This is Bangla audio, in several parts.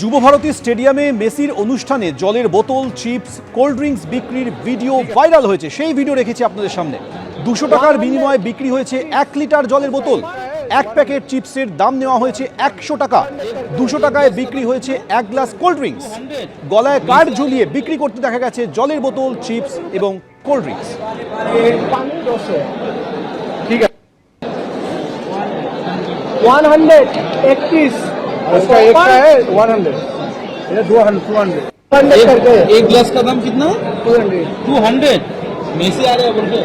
যুবভারতী স্টেডিয়ামে মেসির অনুষ্ঠানে জলের বোতল, চিপস, কোল্ড ড্রিঙ্কস বিক্রির ভিডিও ভাইরাল হয়েছে। সেই ভিডিও রেখেছি আপনাদের সামনে। 200 টাকার বিনিময়ে বিক্রি হয়েছে 1 লিটার জলের বোতল। এক প্যাকেট চিপসের দাম নেওয়া হয়েছে 100 টাকা। 200 টাকায় বিক্রি হয়েছে 1 গ্লাস কোল্ড ড্রিঙ্কস। গলায় কার্ড ঝুলিয়ে বিক্রি করতে দেখা গেছে জলের বোতল, চিপস এবং কোল্ড ড্রিঙ্কস। ठीक है 100 एक पीस इसका एक का है 100, ये 200 करके एक ग्लास का दाम कितना? 200 200। मेसी आ रहे हैं बोल के।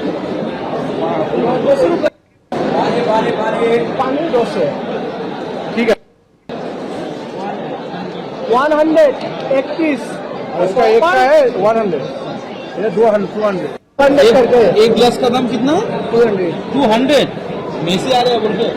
पानी 200 ठीक है 100 एक पीस इसका एक का है 100, ये 200 करके एक ग्लास का दाम कितना? 200 200। मेसी आ रहे हैं बोल के।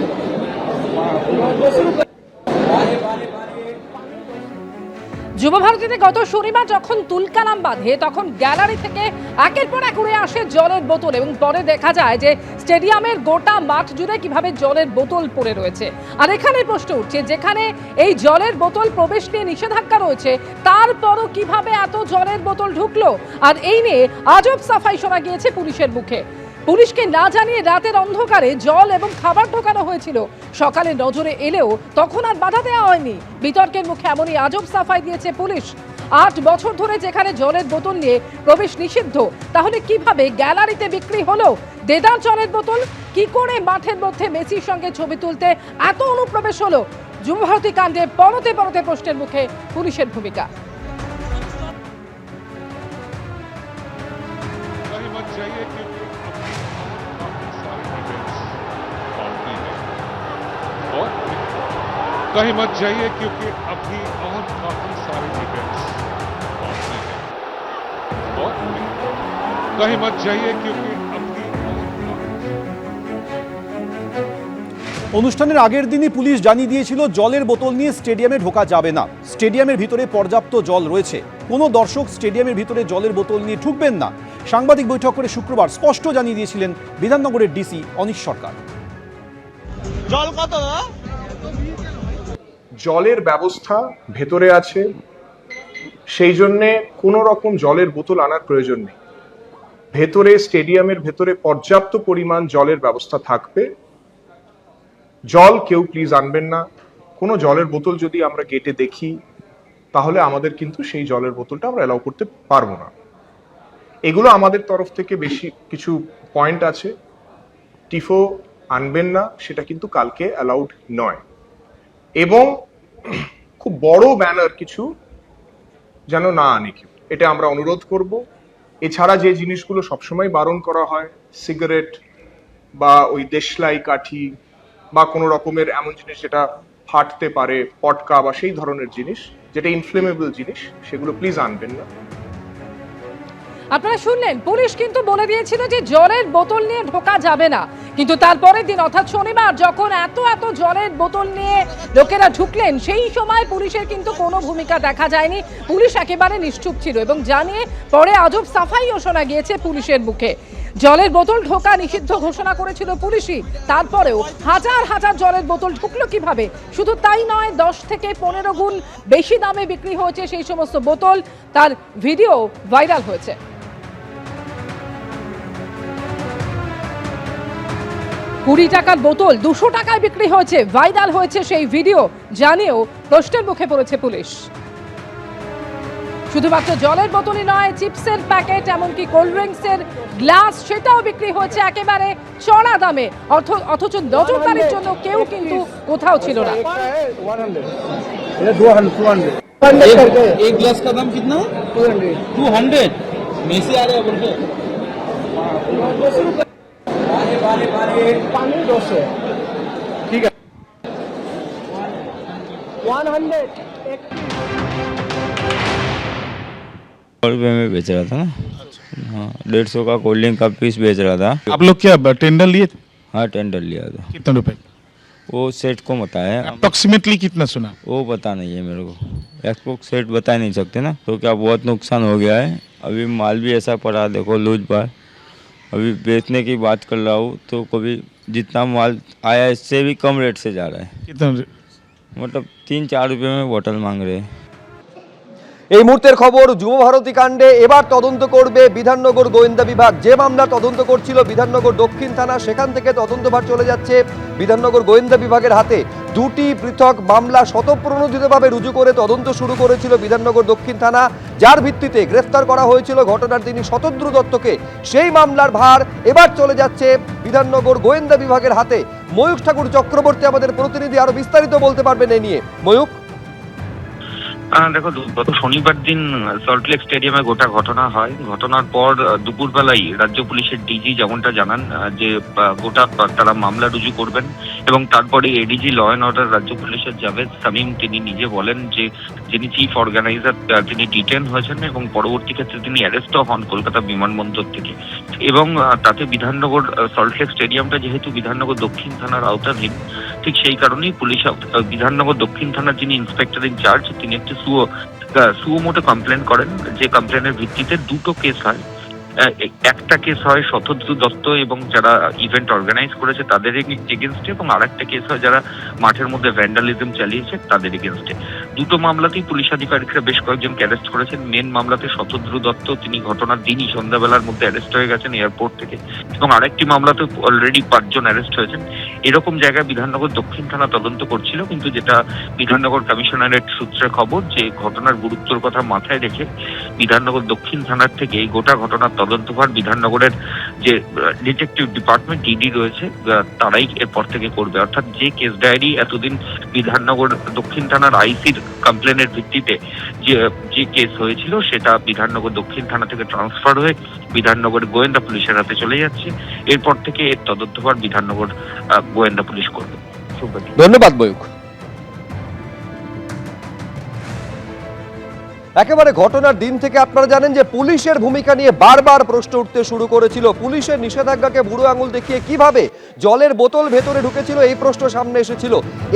যুবভারতীতে গত শনিবার যখন তুলকালাম বাঁধে তখন গ্যালারি থেকে একের পর এক উড়ে আসে জলের বোতল এবং পরে দেখা যায় যে স্টেডিয়ামের গোটা মাঠ জুড়ে কিভাবে জলের বোতল পড়ে রয়েছে। আর এখানে প্রশ্ন উঠছে, যেখানে এই জলের বোতল প্রবেশ নিয়ে নিষেধাজ্ঞা রয়েছে তারপরও কিভাবে এত জলের বোতল ঢুকলো। আর এই নিয়ে আজব সাফাই শোনা গিয়েছে পুলিশের মুখে। পুলিশকে না জানিয়ে রাতের অন্ধকারে জল এবং খাবার ঢোকানো হয়েছিল। সকালে নজরে এলেও তখন আর বাধা দেওয়া হয়নি। বিতর্কের মুখে এমনই আজব সাফাই দিয়েছে পুলিশ। 8 বছর ধরে যেখানে জলের বোতল নিয়ে প্রবেশ নিষিদ্ধ, তাহলে কিভাবে গ্যালারিতে বিক্রি হলো দেদার জলের বোতল? কি করে মাঠের মধ্যে মেসির সঙ্গে ছবি তুলতে এত অনুপ্রবেশ হলো? যুবভারতী কাণ্ডে পরতে পরতে প্রশ্নের মুখে পুলিশের ভূমিকা। कहीं मत जाइए क्योंकि अभी और काफी सारे इवेंट्स बाकी हैं और कहीं मत जाइए क्योंकि अभी অনুষ্ঠানের আগের দিনই পুলিশ জানিয়ে দিয়েছিল জলের বোতল নিয়ে স্টেডিয়ামে ঢোকা যাবে না। স্টেডিয়ামের ভিতরে পর্যাপ্ত জল রয়েছে, কোনো দর্শক স্টেডিয়ামের ভিতরে জলের বোতল নিয়ে ঢুকবেন না। সাংবাদিক বৈঠক করে শুক্রবার স্পষ্ট জানিয়ে দিয়েছিলেন বিধাননগরের ডিসি অনিশ সরকার। জল কত? জলের ব্যবস্থা ভেতরে আছে, সেই জন্যে কোনো রকম জলের বোতল আনার প্রয়োজন নেই। ভেতরে স্টেডিয়ামের ভেতরে পর্যাপ্ত পরিমাণ জলের ব্যবস্থা থাকবে। জল কেউ প্লিজ আনবেন না। কোনো জলের বোতল যদি আমরা গেটে দেখি তাহলে আমাদের কিন্তু সেই জলের বোতলটা আমরা অ্যালাউ করতে পারবো না। এগুলো আমাদের তরফ থেকে বেশি কিছু পয়েন্ট আছে। টিফো আনবেন না, সেটা কিন্তু কালকে অ্যালাউড নয়। এবং খুব বড় ব্যানার কিছু যেন না আনে কেউ, এটা আমরা অনুরোধ করব। এছাড়া যে জিনিসগুলো সবসময় বারণ করা হয়, সিগারেট বা ওই দেশলাই কাঠি বা কোনো রকমের এমন জিনিস যেটা ফাটতে পারে, পটকা বা সেই ধরনের জিনিস যেটা ইনফ্লেমেবল জিনিস, সেগুলো প্লিজ আনবেন না। আপনারা শুনলেন, পুলিশ কিন্তু বলে দিয়েছিল যে জলের বোতল নিয়ে ঢোকা যাবে না। কিন্তু তারপরের দিন অর্থাৎ শনিবার যখন এত জলের বোতল নিয়ে লোকেরা ঢুকলেন, সেই সময় পুলিশের কিন্তু কোনো ভূমিকা দেখা যায়নি। পুলিশ একেবারে নিশ্চুপ ছিল এবং জানিয়ে পরে আজব সাফাইও শোনা গিয়েছে পুলিশের মুখে। জলের বোতল ঢোকা নিষিদ্ধ ঘোষণা করেছিল পুলিশই, তারপরেও হাজার জলের বোতল ঢুকলো কিভাবে? শুধু তাই নয়, 10 থেকে 15 গুণ বেশি দামে বিক্রি হয়েছে সেই সমস্ত বোতল। তার ভিডিও ভাইরাল হয়েছে। 20 টাকার বোতল 200 টাকায় বিক্রি হয়েছে, ভাইরাল হয়েছে সেই ভিডিও। জানিয়েও প্রশ্নের মুখে পড়েছে পুলিশ। শুধুমাত্র জলের বোতলই নয়, চিপসের প্যাকেট, এমনকি কোল্ড ড্রিঙ্কসের গ্লাস, সেটাও বিক্রি হয়েছে একেবারে চড়া দামে। অথচ নজরদারির জন্য কেউ কিন্তু কোথাও ছিল না। एक का है 100, ये 200 करके एक ग्लास का दाम कितना? 200 200। मेसी आ रहे हैं बोल के। पानी 200 ठीक है 100 एक रुपये में बेच रहा था ना। हाँ, 150 का कोल्ड ड्रिंक का पीस बेच रहा था। आप लोग क्या टेंडर लिए थे? हाँ, टेंडर लिया था। कितने रुपए? वो सेठ को बताया, अप्रोक्सीमेटली कितना सुना? वो पता नहीं है मेरे को। एक्सपोर्ट सेठ बता नहीं सकते ना, तो क्या बहुत नुकसान हो गया है। अभी माल भी ऐसा पड़ा, देखो लूज बार। अभी बेचने की बात कर रहा हूँ तो कभी जितना माल आया इससे भी कम रेट से जा रहा है। कितना? मतलब 3-4 रुपये में बोतल मांग रहे हैं। এই মুহূর্তের খবর, যুবভারতী কাণ্ডে এবার তদন্ত করবে বিধাননগর গোয়েন্দা বিভাগ। যে মামলা তদন্ত করছিল বিধাননগর দক্ষিণ থানা, সেখান থেকে তদন্তভার চলে যাচ্ছে বিধাননগর গোয়েন্দা বিভাগের হাতে। দুটি পৃথক মামলা স্বতঃপ্রণোদিতভাবে রুজু করে তদন্ত শুরু করেছিল বিধাননগর দক্ষিণ থানা, যার ভিত্তিতে গ্রেফতার করা হয়েছিল ঘটনার দিনই শতদ্রু দত্তকে। সেই মামলার ভার এবার চলে যাচ্ছে বিধাননগর গোয়েন্দা বিভাগের হাতে। ময়ূক ঠাকুর চক্রবর্তী আমাদের প্রতিনিধি, আরো বিস্তারিত বলতে পারবেন এই নিয়ে। ময়ূক, দেখো, গত শনিবার দিন সল্টলেক স্টেডিয়ামে গোটা ঘটনা হয়। ঘটনার পর দুপুরবেলায় রাজ্য পুলিশের ডিজি যেমনটা জানান যে গোটা তারা মামলা রুজু করবেন, এবং তারপরে এডিজি ল অ্যান্ড অর্ডার রাজ্য পুলিশের জাভেদ শামীম তিনি নিজে বলেন যে যিনি চিফ অর্গানাইজার তিনি ডিটেন হয়েছেন এবং পরবর্তী ক্ষেত্রে তিনি অ্যারেস্টও হন কলকাতা বিমানবন্দর থেকে। এবং তাতে বিধাননগর সল্টলেক স্টেডিয়ামটা যেহেতু বিধাননগর দক্ষিণ থানার আওতাধীন, ঠিক সেই কারণেই পুলিশ বিধাননগর দক্ষিণ থানার যিনি ইন্সপেক্টর ইনচার্জ তিনি একটি সুমোটো কমপ্লেন করেন, যে কমপ্লেনের ভিত্তিতে দুটো কেস হয়। একটা কেস হয় শতদ্রু দত্ত এবং যারা ইভেন্ট অর্গানাইজ করেছে তাদের এগেনস্টে, এবং আরেকটা কেস হয় যারা মাঠের মধ্যে ভ্যান্ডালিজম চালিয়েছে তাদের এগেনস্টে। দুটো মামলাতেই পুলিশ আধিকারিকরা বেশ কয়েকজনকে অ্যারেস্ট করেছেন। মেন মামলাতে শতদ্রু দত্ত তিনি ঘটনার দিনই সন্ধ্যাবেলার মধ্যে অ্যারেস্ট হয়ে গেছেন এয়ারপোর্ট থেকে, এবং আরেকটি মামলাতে অলরেডি 5 জন অ্যারেস্ট হয়েছেন। এরকম জায়গায় বিধাননগর দক্ষিণ থানা তদন্ত করছিল, কিন্তু যেটা বিধাননগর কমিশনারেট সূত্রে খবর যে ঘটনার গুরুত্বের কথা মাথায় রেখে বিধাননগর দক্ষিণ থানার থেকে এই গোটা ঘটনার তদন্তভার বিধাননগরের যে ডিটেকটিভ ডিপার্টমেন্ট ডিডি রয়েছে তারাই এরপর থেকে করবে। অর্থাৎ যে কেস ডায়েরি এতদিন বিধাননগর দক্ষিণ থানার আইসির কমপ্লেনের ভিত্তিতে যে কেস হয়েছিল সেটা বিধাননগর দক্ষিণ থানা থেকে ট্রান্সফার হয়ে বিধাননগর গোয়েন্দা পুলিশের হাতে চলে যাচ্ছে। এরপর থেকে এর তদন্তভার বিধাননগর গোয়েন্দা পুলিশ করবে। ধন্যবাদ ময়ূক। একেবারে ঘটনার দিন থেকে আপনারা জানেন যে পুলিশের ভূমিকা নিয়ে বারবার প্রশ্ন উঠতে শুরু করেছিল। পুলিশের নিষেধাজ্ঞাকে বুড়ো আঙুল দেখিয়ে কিভাবে জলের বোতল ভেতরে ঢুকেছিল এই প্রশ্ন সামনে এসেছিল।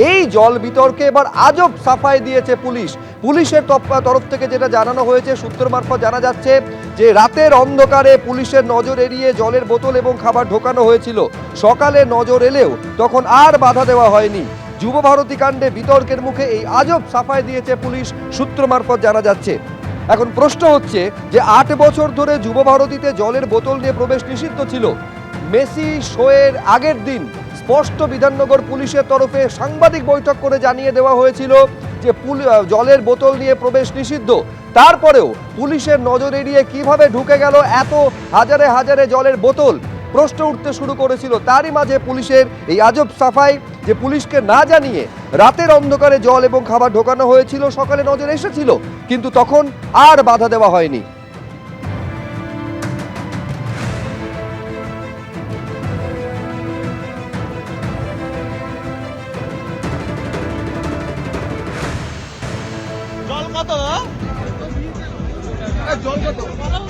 এই জল বিতর্কে এবার আজব সাফাই দিয়েছে পুলিশ। পুলিশের তরফ থেকে যেটা জানানো হয়েছে, সূত্র মারফত জানা যাচ্ছে যে রাতের অন্ধকারে পুলিশের নজর এড়িয়ে জলের বোতল এবং খাবার ঢোকানো হয়েছিল। সকালে নজর এলেও তখন আর বাধা দেওয়া হয়নি। যুবভারতী কাণ্ডে বিতর্কের মুখে এই আজব সাফাই দিয়েছে পুলিশ, সূত্র মারফত জানা যাচ্ছে। এখন প্রশ্ন হচ্ছে যে 8 বছর ধরে যুবভারতীতে জলের বোতল নিয়ে প্রবেশ নিষিদ্ধ ছিল। মেসি শোয়ের আগের দিন স্পষ্ট বিধাননগর পুলিশের তরফে সাংবাদিক বৈঠক করে জানিয়ে দেওয়া হয়েছিল যে জলের বোতল নিয়ে প্রবেশ নিষিদ্ধ। তারপরেও পুলিশের নজর এড়িয়ে কিভাবে ঢুকে গেল এত হাজারে হাজারে জলের বোতল, প্রশ্ন উঠতে শুরু করেছিল। তারই মাঝে পুলিশের এই আজব সাফাই যে পুলিশকে না জানিয়ে রাতের অন্ধকারে জল এবং খাবার ঢোকানো হয়েছিল, সকালে নজর এসেছিল কিন্তু তখন আর বাধা দেওয়া হয়নি। জল কত? জল কত?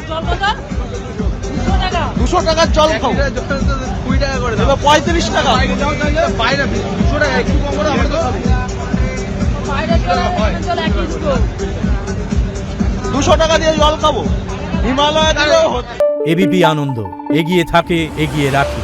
জল কত? 200 টাকার জল খাও, 20 টাকা করে দাও। 35 টাকা। বাইরে 200 টাকা একটু কম করে আমরা তো খাবো। 200 টাকা দিয়ে জল খাবো, হিমালয় দিলেও হতো। এবিপি আনন্দ, এগিয়ে থাকে, এগিয়ে রাখে।